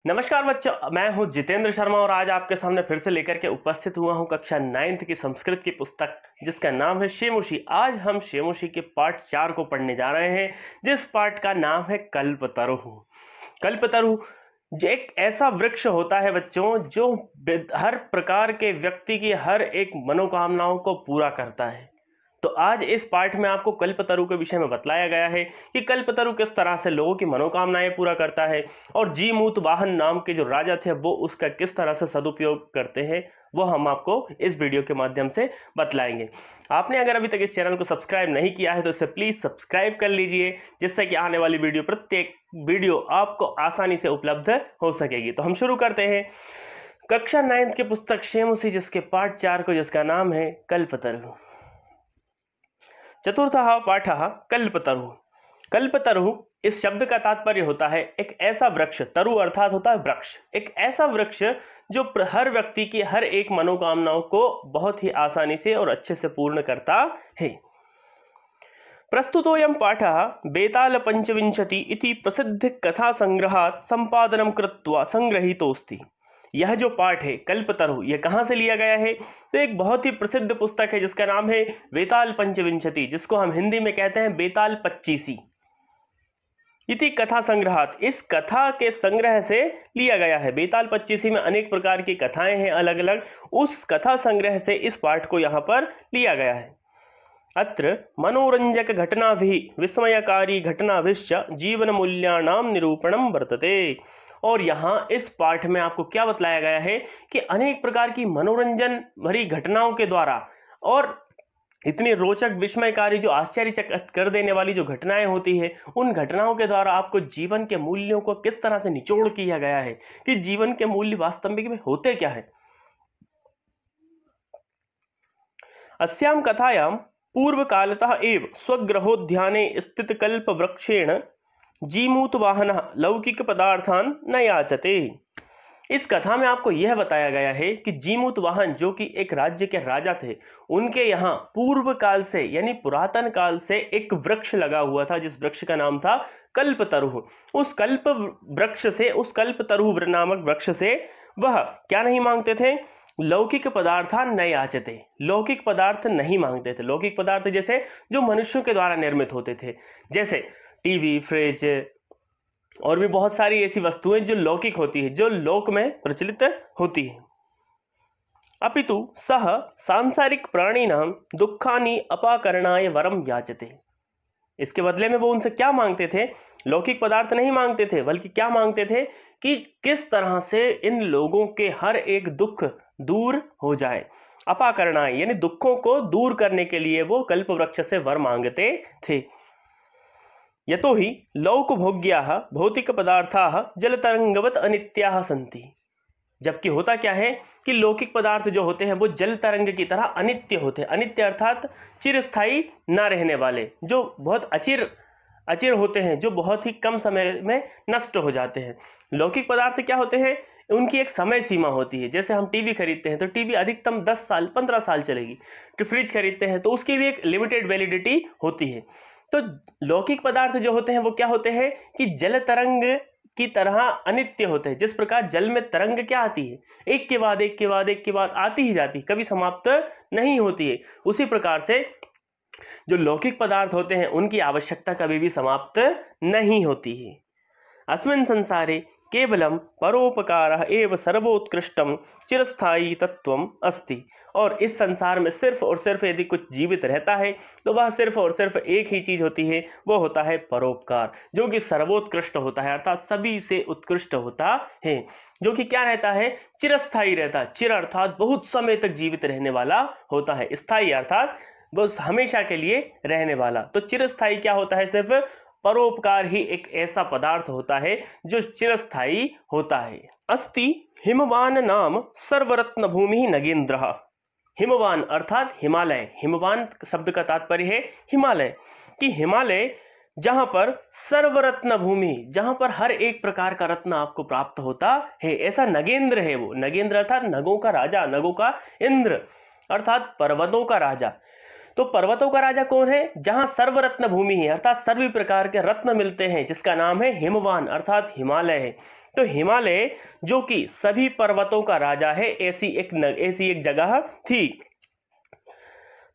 नमस्कार बच्चों, मैं हूं जितेंद्र शर्मा और आज आपके सामने फिर से लेकर के उपस्थित हुआ हूं कक्षा 9th की संस्कृत की पुस्तक जिसका नाम है शेमुषी। आज हम शेमुषी के पाठ 4 को पढ़ने जा रहे हैं, जिस पाठ का नाम है कल्पतरु। कल्पतरु जो एक ऐसा वृक्ष होता है बच्चों, जो हर प्रकार के व्यक्ति की हर एक मनोकामनाओं को पूरा करता है। तो आज इस पाठ में आपको कल्पतरु के विषय में बतलाया गया है कि कल्पतरु किस तरह से लोगों की मनोकामनाएं पूरा करता है और जीमूत वाहन नाम के जो राजा थे वो उसका किस तरह से सदुपयोग करते हैं, वो हम आपको इस वीडियो के माध्यम से बतलाएंगे। आपने अगर अभी तक इस चैनल को सब्सक्राइब नहीं किया है तो इसे प्लीज सब्सक्राइब कर लीजिए, जिससे कि आने वाली प्रत्येक वीडियो आपको आसानी से उपलब्ध हो सकेगी। तो हम शुरू करते हैं कक्षा 9th की पुस्तक शेमुषी जिसके पाठ 4 को, जिसका नाम है कल्पतरु। चतुर्थः पाठः कल्पतरु। कल्पतरु इस शब्द का तात्पर्य होता है एक ऐसा वृक्ष, तरु अर्थात होता है वृक्ष, एक ऐसा वृक्ष जो हर व्यक्ति की हर एक मनोकामनाओं को बहुत ही आसानी से और अच्छे से पूर्ण करता है। प्रस्तुतोऽयं पाठः बेताल पंचविंशति इति प्रसिद्ध कथा संग्रहात् संपादनं कृत्वा संग्रहीतोऽस्ति। यह जो पाठ है कल्पतरु, यह कहाँ से लिया गया है? तो एक बहुत ही प्रसिद्ध पुस्तक है जिसका नाम है बेताल पंचविंशति, जिसको हम हिंदी में कहते हैं बेताल 25 इति कथा संग्रहात, इस कथा के संग्रह से लिया गया है। बेताल 25 में अनेक प्रकार की कथाएं हैं अलग अलग, उस कथा संग्रह से इस पाठ को यहाँ पर लिया गया है। अत्र मनोरंजक घटनाभिः विस्मयकारी घटनाभिश्च जीवन मूल्यानां निरूपणं वर्तते। और यहाँ इस पाठ में आपको क्या बतलाया गया है कि अनेक प्रकार की मनोरंजन भरी घटनाओं के द्वारा और इतनी रोचक विस्मयकारी जो आश्चर्यचकित कर देने वाली जो घटनाएं होती है, उन घटनाओं के द्वारा आपको जीवन के मूल्यों को किस तरह से निचोड़ किया गया है कि जीवन के मूल्य वास्तविक में होते क्या है। अस्यां कथायां पूर्व कालतः एव स्वगृहोद्याने स्थित कल्प वृक्षेण जीमूत वाहन लौकिक पदार्थान न याचते। इस कथा में आपको यह बताया गया है कि जीमूत वाहन जो कि एक राज्य के राजा थे, उनके यहाँ पूर्व काल से यानी पुरातन काल से एक वृक्ष लगा हुआ था, जिस वृक्ष का नाम था कल्पतरु। उस कल्प वृक्ष से, उस कल्पतरु नामक वृक्ष से वह क्या नहीं मांगते थे? लौकिक पदार्था न याचते, लौकिक पदार्थ नहीं मांगते थे। लौकिक पदार्थ जैसे जो मनुष्यों के द्वारा निर्मित होते थे, जैसे टीवी, फ्रिज और भी बहुत सारी ऐसी वस्तुएं जो लौकिक होती है, जो लोक में प्रचलित होती है। अपितु सह सांसारिक प्राणिनां दुखानि अपाकरणाय वरम याचते। इसके बदले में वो उनसे क्या मांगते थे? लौकिक पदार्थ नहीं मांगते थे, बल्कि क्या मांगते थे कि किस तरह से इन लोगों के हर एक दुख दूर हो जाए। अपाकरणाय यानी दुखों को दूर करने के लिए वो कल्प वृक्ष से वर मांगते थे। यतो हि लौकभोग्याः भौतिक पदार्थाः जलतरंगवत अनित्याः सन्ति। जबकि होता क्या है कि लौकिक पदार्थ जो होते हैं वो जल तरंग की तरह अनित्य होते हैं। अनित्य अर्थात चिरस्थायी ना रहने वाले, जो बहुत अचिर होते हैं, जो बहुत ही कम समय में नष्ट हो जाते हैं। लौकिक पदार्थ क्या होते हैं? उनकी एक समय सीमा होती है। जैसे हम टीवी खरीदते हैं तो टीवी अधिकतम 10 साल 15 साल चलेगी। तो फ्रिज खरीदते हैं तो उसकी भी एक लिमिटेड वैलिडिटी होती है। तो लौकिक पदार्थ जो होते हैं वो क्या होते हैं कि जल तरंग की तरह अनित्य होते हैं। जिस प्रकार जल में तरंग क्या आती है, एक के बाद एक के बाद एक के बाद आती ही जाती, कभी समाप्त नहीं होती है, उसी प्रकार से जो लौकिक पदार्थ होते हैं उनकी आवश्यकता कभी भी समाप्त नहीं होती है। अस्मिन् संसारे केवलम परोपकारः एव सर्वोत्कृष्टम चिरस्थायी तत्वम अस्ति। और इस संसार में सिर्फ और सिर्फ यदि कुछ जीवित रहता है तो वह सिर्फ और सिर्फ एक ही चीज होती है, वो होता है परोपकार, जो कि सर्वोत्कृष्ट होता है, अर्थात सभी से उत्कृष्ट होता है, जो कि क्या रहता है? चिरस्थायी रहता है। चिर अर्थात बहुत समय तक जीवित रहने वाला होता है, स्थायी अर्थात वो हमेशा के लिए रहने वाला। तो चिरस्थायी क्या होता है? सिर्फ परोपकार ही एक ऐसा पदार्थ होता है जो चिरस्थायी होता है। अस्ति हिमवान नाम सर्वरत्न भूमि नगेंद्र। हिमवान अर्थात हिमालय, हिमवान शब्द का तात्पर्य है हिमालय, कि हिमालय जहां पर सर्वरत्न भूमि, जहां पर हर एक प्रकार का रत्न आपको प्राप्त होता है, ऐसा नगेंद्र है वो। नगेंद्र अर्थात नगों का राजा, नगों का इंद्र अर्थात पर्वतों का राजा। तो पर्वतों का राजा कौन है? जहां सर्वरत्न भूमि है अर्थात सभी प्रकार के रत्न मिलते हैं, जिसका नाम है हिमवान अर्थात हिमालय है। तो हिमालय जो कि सभी पर्वतों का राजा है, ऐसी एक जगह थी।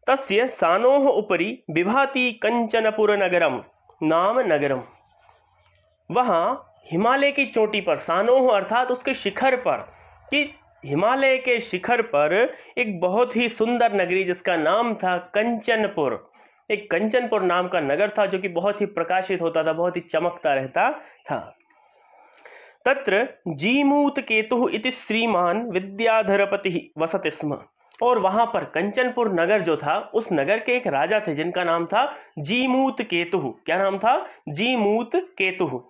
तस्य सानोः उपरि विभाति कंचनपुर नगरम नाम नगरम। वहां हिमालय की चोटी पर, सानोह अर्थात उसके शिखर पर, कि हिमालय के शिखर पर एक बहुत ही सुंदर नगरी जिसका नाम था कंचनपुर, एक कंचनपुर नाम का नगर था जो कि बहुत ही प्रकाशित होता था, बहुत ही चमकता रहता था। तत्र जीमूत केतु इति श्रीमान विद्याधरपति वसति स्म। और वहां पर कंचनपुर नगर जो था, उस नगर के एक राजा थे जिनका नाम था जीमूत केतु। क्या नाम था? जीमूत केतु।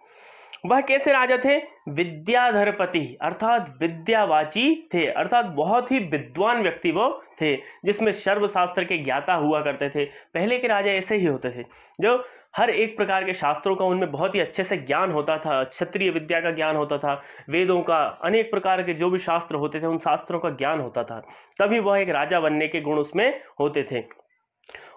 वह कैसे राजा थे? विद्याधरपति अर्थात विद्यावाची थे, अर्थात बहुत ही विद्वान व्यक्ति वो थे, जिसमें सर्वशास्त्र के ज्ञाता हुआ करते थे। पहले के राजा ऐसे ही होते थे जो हर एक प्रकार के शास्त्रों का उनमें बहुत ही अच्छे से ज्ञान होता था, क्षत्रिय विद्या का ज्ञान होता था, वेदों का, अनेक प्रकार के जो भी शास्त्र होते थे उन शास्त्रों का ज्ञान होता था, तभी वह एक राजा बनने के गुण उसमें होते थे।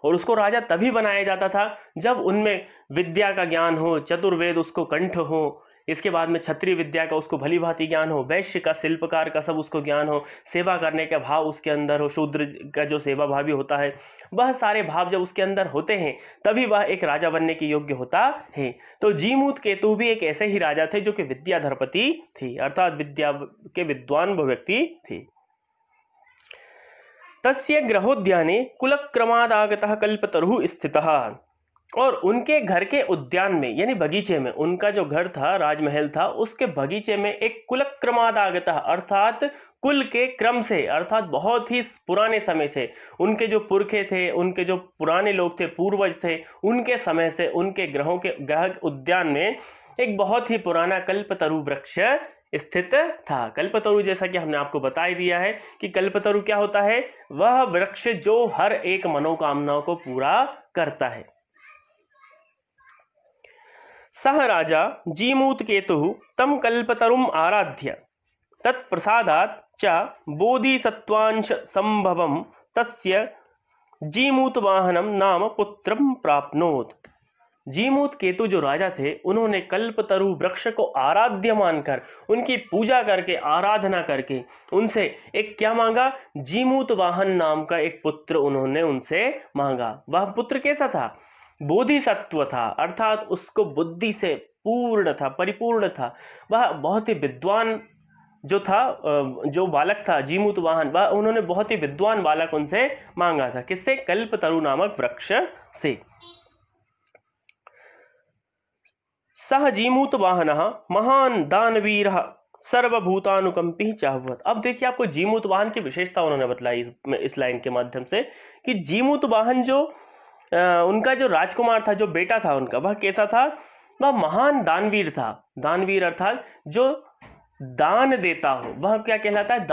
और उसको राजा तभी बनाया जाता था जब उनमें विद्या का ज्ञान हो, चतुर्वेद उसको कंठ हो, इसके बाद में क्षत्रिय विद्या का उसको भली भांति ज्ञान हो, वैश्य का, शिल्पकार का सब उसको ज्ञान हो, सेवा करने का भाव उसके अंदर हो, शूद्र का जो सेवा भावी होता है, वह सारे भाव जब उसके अंदर होते हैं तभी वह एक राजा बनने के योग्य होता है। तो जीमूत केतु भी एक ऐसे ही राजा थे जो कि विद्याधरपति थे, अर्थात विद्या के विद्वान व्यक्ति थे। तस्य गृहोद्याने कुलक्रमादागतः कल्पतरुः स्थितः। और उनके घर के उद्यान में यानी बगीचे में, उनका जो घर था, राजमहल था, उसके बगीचे में एक कुलक्रमादागतः अर्थात कुल के क्रम से, अर्थात बहुत ही पुराने समय से, उनके जो पुरखे थे, उनके जो पुराने लोग थे, पूर्वज थे, उनके समय से उनके ग्रह उद्यान में एक बहुत ही पुराना कल्पतरु वृक्ष स्थित था। कल्पतरु जैसा कि हमने आपको बता ही दिया है कि कल्पतरु क्या होता है? वह वृक्ष जो हर एक मनोकामना को पूरा करता है। सह राजा जीमूत केतु तम कल्पतरुम आराध्य तत्प्रसादात् च बोधिसत्वांश संभवम तस्य जीमूत वाहनम नाम पुत्रम प्राप्नोत। जीमूत केतु जो राजा थे, उन्होंने कल्पतरु वृक्ष को आराध्य मानकर, उनकी पूजा करके, आराधना करके उनसे एक क्या मांगा? जीमूत वाहन नाम का एक पुत्र उन्होंने उनसे मांगा। वह पुत्र कैसा था? बोधिसत्व था, अर्थात उसको बुद्धि से पूर्ण था, परिपूर्ण था। वह बहुत ही विद्वान जो था, जो बालक था जीमूत वाहन, वह उन्होंने बहुत ही विद्वान बालक उनसे मांगा था। किससे? कल्पतरु नामक वृक्ष से। सह जीमूत वाहन महान दानवीर सर्वभूतानुकंपी चाहवत। अब देखिए आपको जीमूत वाहन की विशेषता उन्होंने बतलाई इस लाइन के माध्यम से कि जीमूत वाहन जो उनका जो राजकुमार था, जो बेटा था उनका, वह कैसा था? वह महान दानवीर था। दानवीर अर्थात जो दान देता हो, वह क्या कहलाता है?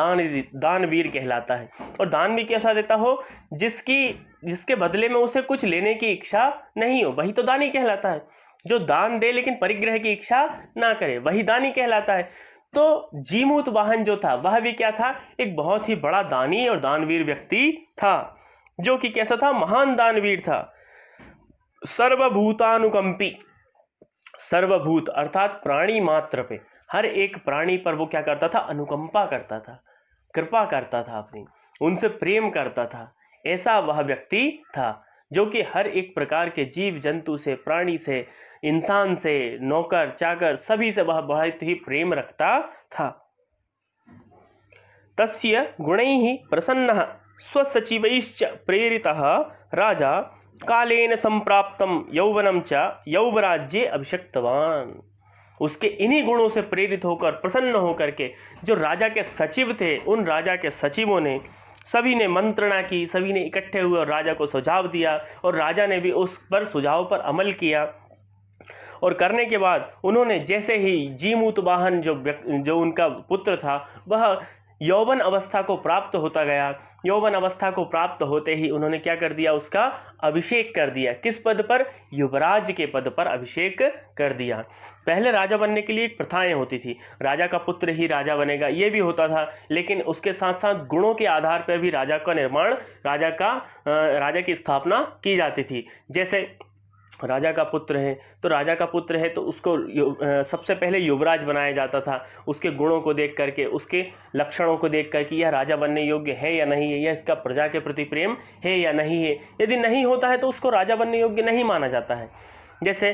दानवीर कहलाता है। और दान भी कैसा देता हो? जिसके बदले में उसे कुछ लेने की इच्छा नहीं हो, वही तो दानी कहलाता है। जो दान दे लेकिन परिग्रह की इच्छा ना करे, वही दानी कहलाता है। तो जीमूत वाहन जो था वह भी क्या था? एक बहुत ही बड़ा दानी और दानवीर व्यक्ति था, जो कि कैसा था? महान दानवीर था। सर्वभूतानुकंपी, सर्वभूत अर्थात प्राणी मात्र पे, हर एक प्राणी पर वो क्या करता था? अनुकंपा करता था, कृपा करता था, अपनी उनसे प्रेम करता था। ऐसा वह व्यक्ति था जो कि हर एक प्रकार के जीव जंतु से, प्राणी से, इंसान से, नौकर चाकर सभी से वह बहुत ही प्रेम रखता था। तस्य गुणैः प्रसन्नः स्वसचिवैश्च प्रेरितः राजा कालेन संप्राप्तं यौवनं च यौवराज्ये अभिषिक्तवान्। उसके इन्हीं गुणों से प्रेरित होकर, प्रसन्न होकर के जो राजा के सचिव थे, उन राजा के सचिवों ने सभी ने मंत्रणा की, सभी ने इकट्ठे हुए और राजा को सुझाव दिया, और राजा ने भी उस पर सुझाव पर अमल किया। और करने के बाद उन्होंने जैसे ही जीमूत वाहन जो उनका पुत्र था, वह यौवन अवस्था को प्राप्त होता गया। यौवन अवस्था को प्राप्त होते ही उन्होंने क्या कर दिया, उसका अभिषेक कर दिया। किस पद पर? युवराज के पद पर अभिषेक कर दिया। पहले राजा बनने के लिए एक प्रथाएं होती थी, राजा का पुत्र ही राजा बनेगा, ये भी होता था। लेकिन उसके साथ साथ गुणों के आधार पर भी राजा का निर्माण, राजा की स्थापना की जाती थी। जैसे राजा का पुत्र है तो राजा का पुत्र है तो उसको सबसे पहले युवराज बनाया जाता था। उसके गुणों को देख करके, उसके लक्षणों को देख करके यह राजा बनने योग्य है या नहीं है, यह इसका प्रजा के प्रति प्रेम है या नहीं है। यदि नहीं होता है तो उसको राजा बनने योग्य नहीं माना जाता है। जैसे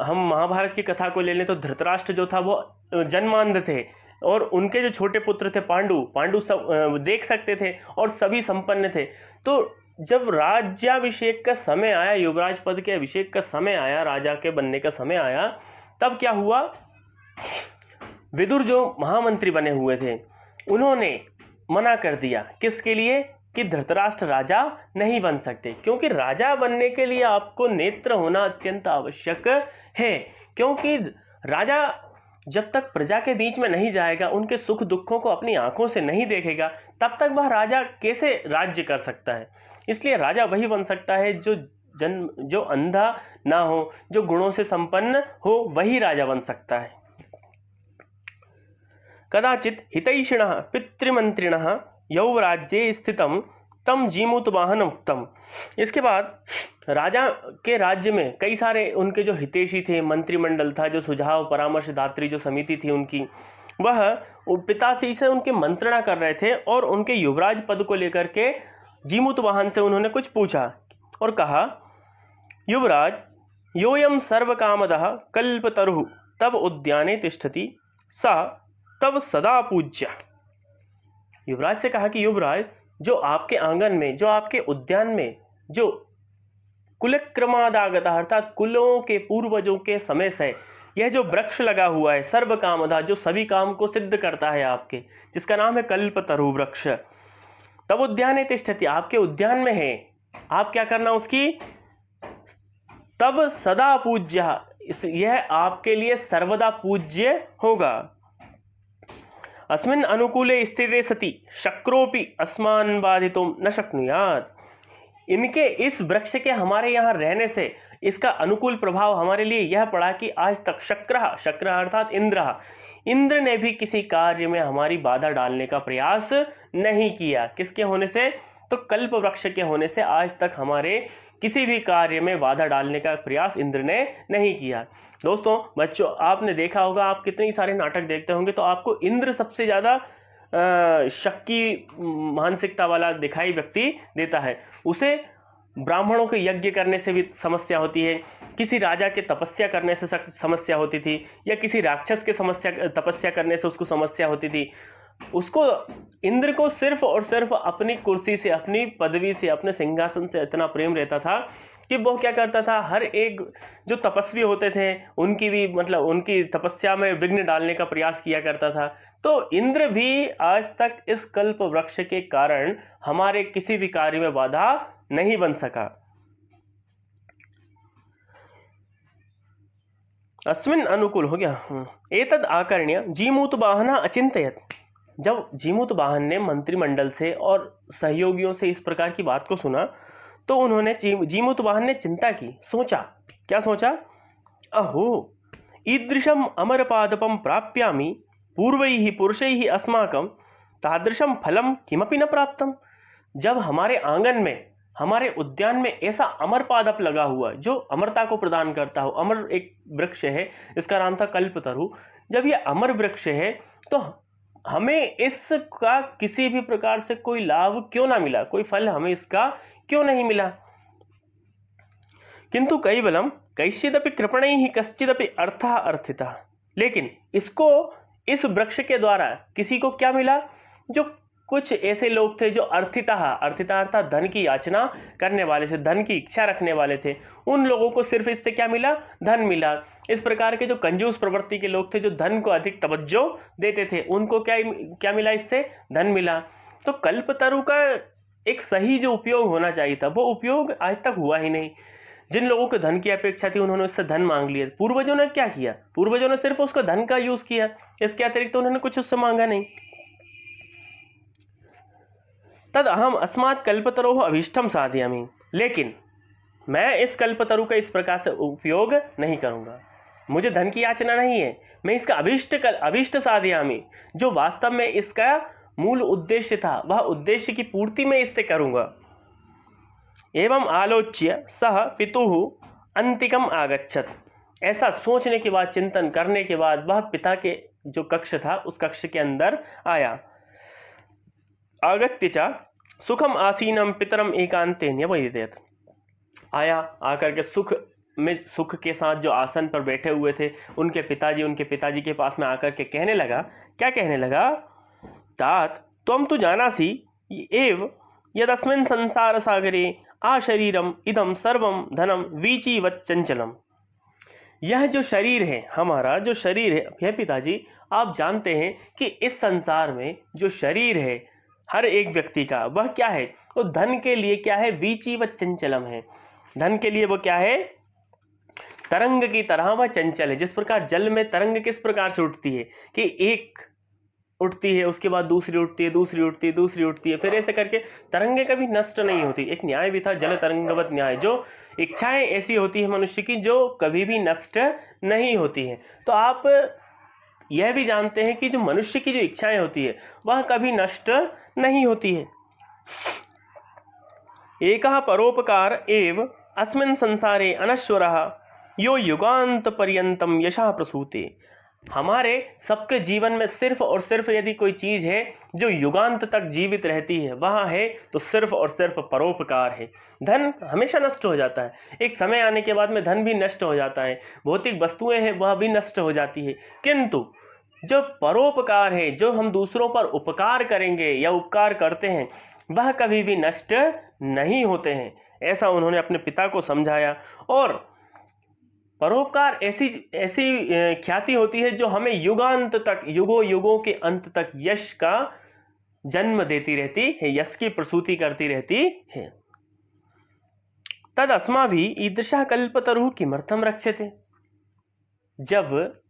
हम महाभारत की कथा को ले लें तो धृतराष्ट्र जो था वो जन्मांध थे और उनके जो छोटे पुत्र थे पांडु सब देख सकते थे और सभी संपन्न थे। तो जब राज्याभिषेक का समय आया, युवराज पद के अभिषेक का समय आया, राजा के बनने का समय आया, तब क्या हुआ, विदुर जो महामंत्री बने हुए थे उन्होंने मना कर दिया। किसके लिए? कि धृतराष्ट्र राजा नहीं बन सकते, क्योंकि राजा बनने के लिए आपको नेत्र होना अत्यंत आवश्यक है। क्योंकि राजा जब तक प्रजा के बीच में नहीं जाएगा, उनके सुख दुखों को अपनी आंखों से नहीं देखेगा, तब तक वह राजा कैसे राज्य कर सकता है। इसलिए राजा वही बन सकता है जो अंधा ना हो, जो गुणों से संपन्न हो, वही राजा बन सकता है। कदाचित हितैषिणः पितृमंत्रिणः यौवराज्ये स्थितम तम जीमूतवाहन उक्तम। इसके बाद राजा के राज्य में कई सारे उनके जो हितैषी थे, मंत्रिमंडल था, जो सुझाव परामर्शदात्री जो समिति थी उनकी, वह पिताश्री से उनके मंत्रणा कर रहे थे और उनके युवराज पद को लेकर के जीमूतवाहन से उन्होंने कुछ पूछा और कहा, युवराज योयम सर्वकामदः कल्पतरुः तब उद्याने तिष्ठति सा तब सदा पूज्य। युवराज से कहा कि युवराज, जो आपके आंगन में, जो आपके उद्यान में, जो कुलक्रमादागत अर्थात कुलों के पूर्वजों के समय से यह जो वृक्ष लगा हुआ है, सर्वकामदा, जो सभी काम को सिद्ध करता है आपके, जिसका नाम है कल्पतरु वृक्ष, तब उद्याने तिष्ठति, आपके उद्यान में है, आप क्या करना उसकी, तब सदा पूज्य, यह आपके लिए सर्वदा पूज्य होगा। अस्मिन् अनुकूले स्थिते सति शक्रोपि अस्मान् बाधितुं न शक्नुयात्। इनके इस वृक्ष के हमारे यहाँ रहने से इसका अनुकूल प्रभाव हमारे लिए यह पड़ा कि आज तक शक्र अर्थात इंद्र ने भी किसी कार्य में हमारी बाधा डालने का प्रयास नहीं किया। किसके होने से? तो कल्प वृक्ष के होने से आज तक हमारे किसी भी कार्य में बाधा डालने का प्रयास इंद्र ने नहीं किया। दोस्तों, बच्चों, आपने देखा होगा, आप कितने सारे नाटक देखते होंगे तो आपको इंद्र सबसे ज़्यादा शक्की मानसिकता वाला दिखाई व्यक्ति देता है। उसे ब्राह्मणों के यज्ञ करने से भी समस्या होती है, किसी राजा के तपस्या करने से समस्या होती थी, या किसी राक्षस के तपस्या करने से उसको समस्या होती थी। उसको, इंद्र को सिर्फ और सिर्फ अपनी कुर्सी से, अपनी पदवी से, अपने सिंहासन से इतना प्रेम रहता था कि वो क्या करता था, हर एक जो तपस्वी होते थे उनकी भी उनकी तपस्या में विघ्न डालने का प्रयास किया करता था। तो इंद्र भी आज तक इस कल्प वृक्ष के कारण हमारे किसी भी कार्य में बाधा नहीं बन सका। अस्मिन् अनुकूल हो गया। एतद आकर्ण्य जीमूतवाहन अचिंतयत्। जब जीमूतवाहन ने मंत्रिमंडल से और सहयोगियों से इस प्रकार की बात को सुना तो उन्होंने जीमूतवाहन ने चिंता की, सोचा। क्या सोचा? अहो ईदृशम अमरपादपम प्राप्यामि पूर्वैः पुरुषैः अस्माकं तादृशम फलम किमपि न प्राप्तम। जब हमारे आंगन में, हमारे उद्यान में ऐसा अमर पादप लगा हुआ जो अमरता को प्रदान करता हो, अमर एक वृक्ष है, इसका नाम था कल्पतरु। जब ये अमर वृक्ष है तो हमें इसका किसी भी प्रकार से कोई लाभ क्यों ना मिला, कोई फल हमें इसका क्यों नहीं मिला। किंतु कैवलम कैश्चिदपि कृपणैः कश्चिदपि अर्थः अर्थितः। लेकिन इसको, इस वृक्ष के द्वारा किसी को क्या मिला? जो कुछ ऐसे लोग थे जो अर्थिता अर्थात धन की याचना करने वाले थे, धन की इच्छा रखने वाले थे, उन लोगों को सिर्फ इससे क्या मिला? धन मिला। इस प्रकार के जो कंजूस प्रवृत्ति के लोग थे, जो धन को अधिक तवज्जो देते थे, उनको क्या मिला? इससे धन मिला। तो कल्पतरु का एक सही जो उपयोग होना चाहिए था, वो उपयोग आज तक हुआ ही नहीं। जिन लोगों को धन की अपेक्षा थी उन्होंने उससे धन मांग लिया। पूर्वजों ने क्या किया? पूर्वजों ने सिर्फ उसको धन का यूज किया, इसके अतिरिक्त तो उन्होंने कुछ उससे मांगा नहीं। तद अहम अस्मात् कल्पतरोः अभीष्टम साधयामि, लेकिन मैं इस कल्पतरु का इस प्रकार से उपयोग नहीं करूँगा। मुझे धन की याचना नहीं है, मैं इसका अभीष्ट साधयामि, जो वास्तव में इसका मूल उद्देश्य था वह उद्देश्य की पूर्ति मैं इससे करूँगा। एवं आलोच्य सह पितुः अंतिकम आगच्छत। ऐसा सोचने के बाद, चिंतन करने के बाद वह पिता के जो कक्ष था उस कक्ष के अंदर आया। आगत्य च सुखम आसीनम पितरम एकांते न्यवदित। आया, आकर के सुख के साथ जो आसन पर बैठे हुए थे उनके पिताजी के पास में आकर के कहने लगा, क्या कहने लगा? तात त्वं तु जानासि एव यदस्मिन् संसार सागरे आशरीरम इदम सर्वम धनम वीचिवत् चंचलम। यह जो शरीर है, हमारा जो शरीर है, यह पिताजी आप जानते हैं कि इस संसार में जो शरीर है हर एक व्यक्ति का, वह क्या है? वो धन के लिए क्या है? वीचिवत् चंचलम है। धन के लिए वो क्या है? तरंग की तरह वह चंचल है। जिस प्रकार जल में तरंग किस प्रकार से उठती है कि एक उठती है, उसके बाद दूसरी उठती है, दूसरी उठती है, दूसरी उठती है, फिर ऐसे करके तरंगे कभी नष्ट नहीं होती। एक न्याय भी था, जल तरंगवत न्याय। जो इच्छाएं ऐसी होती है मनुष्य की जो कभी भी नष्ट नहीं होती है। तो आप यह भी जानते हैं कि जो मनुष्य की जो इच्छाएं होती है वह कभी नष्ट नहीं होती है। एकः परोपकार एव अस्मिन् संसारे अनश्वरः यो युगांत पर्यंतम यशः प्रसूते। हमारे सबके जीवन में सिर्फ और सिर्फ यदि कोई चीज़ है जो युगांत तक जीवित रहती है, वह है तो सिर्फ और सिर्फ परोपकार है। धन हमेशा नष्ट हो जाता है, एक समय आने के बाद में धन भी नष्ट हो जाता है, भौतिक वस्तुएं हैं वह भी नष्ट हो जाती है, किंतु जो परोपकार है, जो हम दूसरों पर उपकार करेंगे या उपकार करते हैं, वह कभी भी नष्ट नहीं होते हैं। ऐसा उन्होंने अपने पिता को समझाया। और परोपकार ऐसी ख्याति होती है जो हमें युगांत तक, युगों के अंत तक यश का जन्म देती रहती है, यश की प्रसूति करती रहती है। तद अस्माभिः ईदृशः कल्पतरुः किमर्थम रक्ष्यते। जब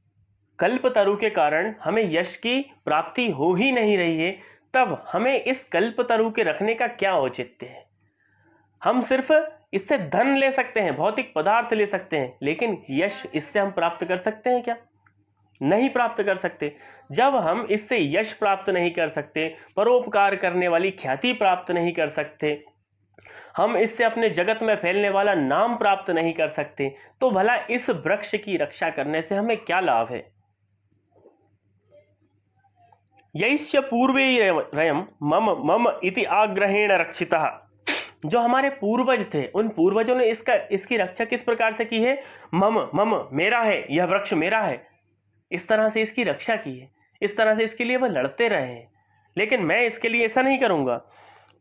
कल्पतरु के कारण हमें यश की प्राप्ति हो ही नहीं रही है, तब हमें इस कल्पतरु के रखने का क्या औचित्य है? हम सिर्फ इससे धन ले सकते हैं, भौतिक पदार्थ ले सकते हैं, लेकिन यश इससे हम प्राप्त कर सकते हैं क्या? नहीं प्राप्त कर सकते। जब हम इससे यश प्राप्त नहीं कर सकते, परोपकार करने वाली ख्याति प्राप्त नहीं कर सकते, हम इससे अपने जगत में फैलने वाला नाम प्राप्त नहीं कर सकते, तो भला इस वृक्ष की रक्षा करने से हमें क्या लाभ है? यैश्च पूर्वैरयं मम मम इति आग्रहेण रक्षितः। जो हमारे पूर्वज थे, उन पूर्वजों ने इसकी रक्षा किस प्रकार से की है? मम मम, मेरा है, यह वृक्ष मेरा है, इस तरह से इसकी रक्षा की है, इस तरह से इसके लिए वह लड़ते रहे हैं। लेकिन मैं इसके लिए ऐसा नहीं करूंगा।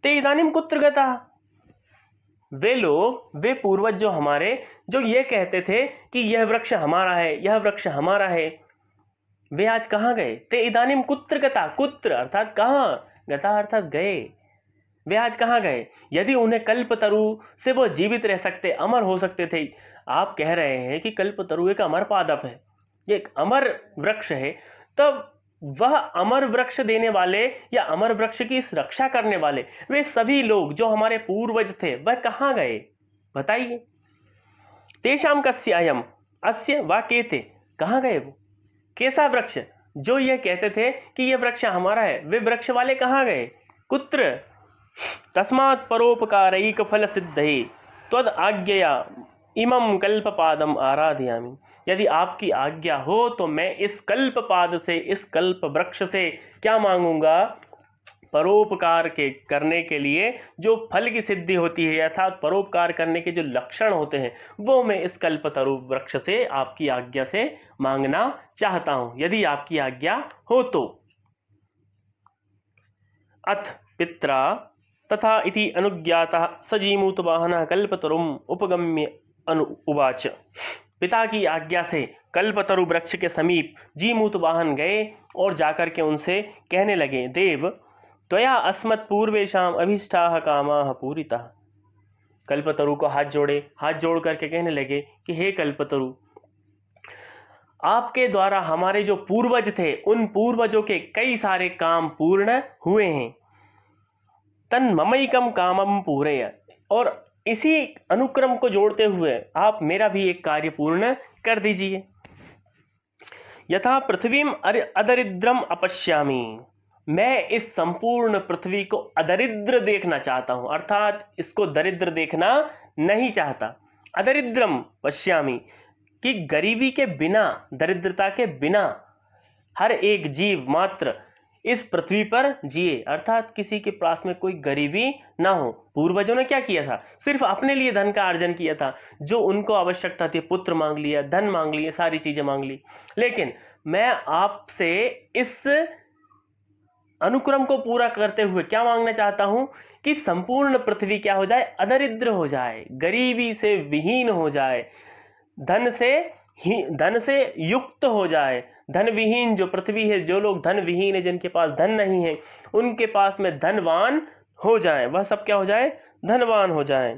ते इदानीं कुत्र गतः। वे लोग, वे पूर्वज जो हमारे, जो ये कहते थे कि यह वृक्ष हमारा है, यह वृक्ष हमारा है, वे आज कहाँ गए? ते इदानीं कुत्र गता। कुत्र अर्थात कहाँ, गता अर्थात गए। वे आज कहाँ गए? यदि उन्हें कल्पतरु से वो जीवित रह सकते, अमर हो सकते थे। आप कह रहे हैं कि कल्पतरु एक अमर पादप है, ये एक अमर वृक्ष है, तब वह अमर वृक्ष देने वाले या अमर वृक्ष की रक्षा करने वाले वे सभी लोग जो हमारे पूर्वज थे, वह कहाँ गए? बताइए। तेषां कस्य अयम् अस्य वा केते। कहाँ गए वो? कैसा वृक्ष? जो ये कहते थे कि ये वृक्ष हमारा है, वे वृक्ष वाले कहाँ गए? कुत्र? तस्मात् परोपकारैक फल सिद्धये त्वद आज्ञया इमं कल्पपादम आराधयामि। यदि आपकी आज्ञा हो तो मैं इस कल्पपाद से, इस कल्प वृक्ष से क्या मांगूंगा? परोपकार के करने के लिए जो फल की सिद्धि होती है, अर्थात परोपकार करने के जो लक्षण होते हैं, वो मैं इस कल्पतरु वृक्ष से आपकी आज्ञा से मांगना चाहता हूं, यदि आपकी आज्ञा हो तो। अथ पित्रा तथा इति अनुज्ञातः सजीमूत वाहनः कल्पतरुम उपगम्य उवाच। पिता की आज्ञा से कल्पतरु वृक्ष के समीप जीमूत वाहन गए और जाकर के उनसे कहने लगे, देव त्वया अस्मत् पूर्वेशाम अभीष्टाः कामाः पूरिताः। कल्पतरु को हाथ जोड़े, हाथ जोड़ करके कहने लगे कि हे कल्पतरु, आपके द्वारा हमारे जो पूर्वज थे, उन पूर्वजों के कई सारे काम पूर्ण हुए हैं। तन्ममैकम कामम पूरय, और इसी अनुक्रम को जोड़ते हुए आप मेरा भी एक कार्य पूर्ण कर दीजिए। यथा पृथ्वीम अदरिद्रम अपश्यामि, मैं इस संपूर्ण पृथ्वी को अदरिद्र देखना चाहता हूं, अर्थात इसको दरिद्र देखना नहीं चाहता। अदरिद्रम पश्यामि, कि गरीबी के बिना, दरिद्रता के बिना हर एक जीव मात्र इस पृथ्वी पर जिए, अर्थात किसी के पास में कोई गरीबी ना हो। पूर्वजों ने क्या किया था, सिर्फ अपने लिए धन का अर्जन किया था, जो उनको आवश्यकता थी पुत्र मांग लिया, धन मांग लिए, सारी चीजें मांग ली। लेकिन मैं आपसे इस अनुक्रम को पूरा करते हुए क्या मांगना चाहता हूं कि संपूर्ण पृथ्वी क्या हो जाए, अदरिद्र हो जाए, गरीबी से विहीन हो जाए, धन से युक्त हो जाए। धन विहीन जो पृथ्वी है, जो लोग धन विहीन है, जिनके पास धन नहीं है, उनके पास में धनवान हो जाए, वह सब क्या हो जाए, धनवान हो जाए।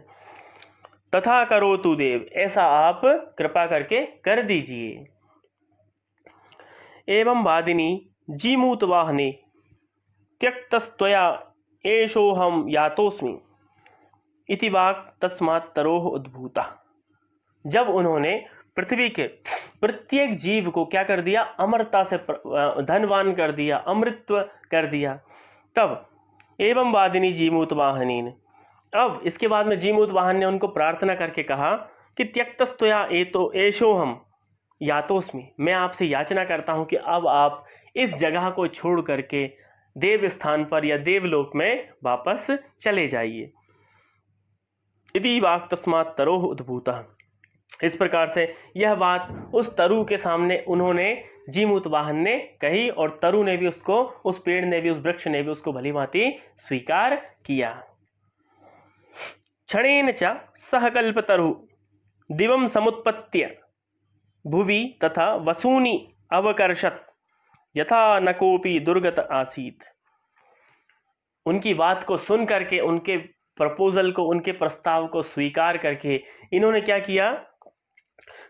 तथा करोतु देव, ऐसा आप कृपा करके कर दीजिए। एवं वादिनी जीमूत वाहने त्यक्तस्त्वया एषोहम यातोस्मि इति वाक् तस्मात् तरोः उद्भूता। जब उन्होंने पृथ्वी के प्रत्येक जीव को क्या कर दिया, अमरता से धनवान कर दिया, अमृतत्व कर दिया, तब एवं वादिनी जीमूत वाहनीन, अब इसके बाद में जीमूत वाहन ने उनको प्रार्थना करके कहा कि त्यक्तस्त्वया एषोहम यातोस्मि, मैं आपसे याचना करता हूं कि अब आप इस जगह को छोड़ करके देव स्थान पर या देवलोक में वापस चले जाइए। इति वाक् तस्मात् तरोः उद्भूतः, इस प्रकार से यह बात उस तरु के सामने उन्होंने जीमूत वाहन ने कही, और तरु ने भी उसको, उस पेड़ ने भी, उस वृक्ष ने भी उसको भली भांति स्वीकार किया। क्षणेन च सह कल्पतरु दिवं समुत्पत्य भुवि तथा वसूनि अवकर्षत् यथा न कोपि दुर्गत आसीत। उनकी बात को सुन करके, उनके प्रपोजल को, उनके प्रस्ताव को स्वीकार करके इन्होंने क्या किया,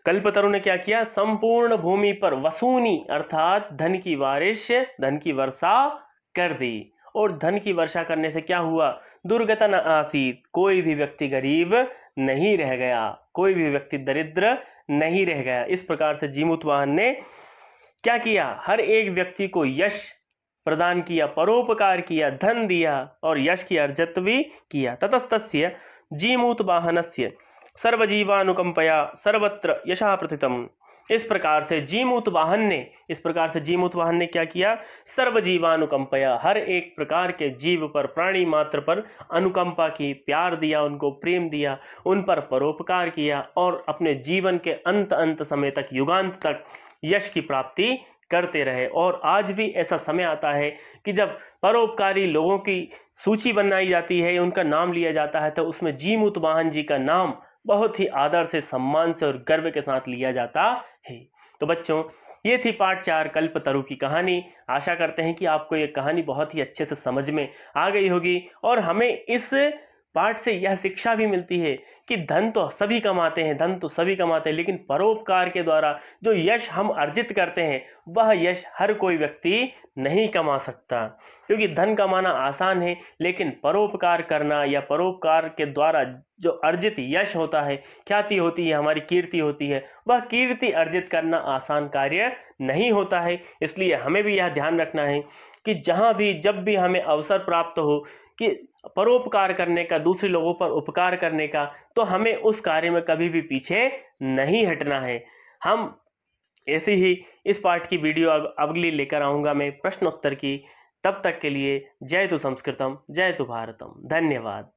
कल्पतरु ने क्या किया, संपूर्ण भूमि पर वसूनी अर्थात धन की बारिश, धन की वर्षा कर दी। और धन की वर्षा करने से क्या हुआ, दुर्गत न आसीत, कोई भी व्यक्ति गरीब नहीं रह गया, कोई भी व्यक्ति दरिद्र नहीं रह गया। इस प्रकार से जीमूत वाहन ने क्या किया, हर एक व्यक्ति को यश प्रदान किया, परोपकार किया, धन दिया और यश की अर्जित भी किया। ततस्तस्य जीमूत वाहनस्य सर्वजीवानुकंपया सर्वत्र यशः प्रथितम्। इस प्रकार से जीमूत वाहन ने क्या किया, सर्वजीवानुकंपया, हर एक प्रकार के जीव पर, प्राणी मात्र पर अनुकंपा की, प्यार दिया, उनको प्रेम दिया, उन पर परोपकार किया और अपने जीवन के अंत समय तक, युगांत तक यश की प्राप्ति करते रहे। और आज भी ऐसा समय आता है कि जब परोपकारी लोगों की सूची बनाई जाती है, उनका नाम लिया जाता है, तो उसमें जीमूत वाहन जी का नाम बहुत ही आदर से, सम्मान से और गर्व के साथ लिया जाता है। तो बच्चों, ये थी पाठ 4 कल्पतरु की कहानी। आशा करते हैं कि आपको ये कहानी बहुत ही अच्छे से समझ में आ गई होगी, और हमें इस पाठ से यह शिक्षा भी मिलती है कि धन तो सभी कमाते हैं, लेकिन परोपकार के द्वारा जो यश हम अर्जित करते हैं, वह यश हर कोई व्यक्ति नहीं कमा सकता। क्योंकि धन कमाना आसान है, लेकिन परोपकार करना या परोपकार के द्वारा जो अर्जित यश होता है, ख्याति होती है, हमारी कीर्ति होती है, वह कीर्ति अर्जित करना आसान कार्य नहीं होता है। इसलिए हमें भी यह ध्यान रखना है कि जहाँ भी, जब भी हमें अवसर प्राप्त हो कि परोपकार करने का, दूसरे लोगों पर उपकार करने का, तो हमें उस कार्य में कभी भी पीछे नहीं हटना है। हम ऐसे ही इस पाठ की वीडियो अगली लेकर आऊँगा मैं प्रश्नोत्तर की। तब तक के लिए जय तु संस्कृतम, जय तु भारतम। धन्यवाद।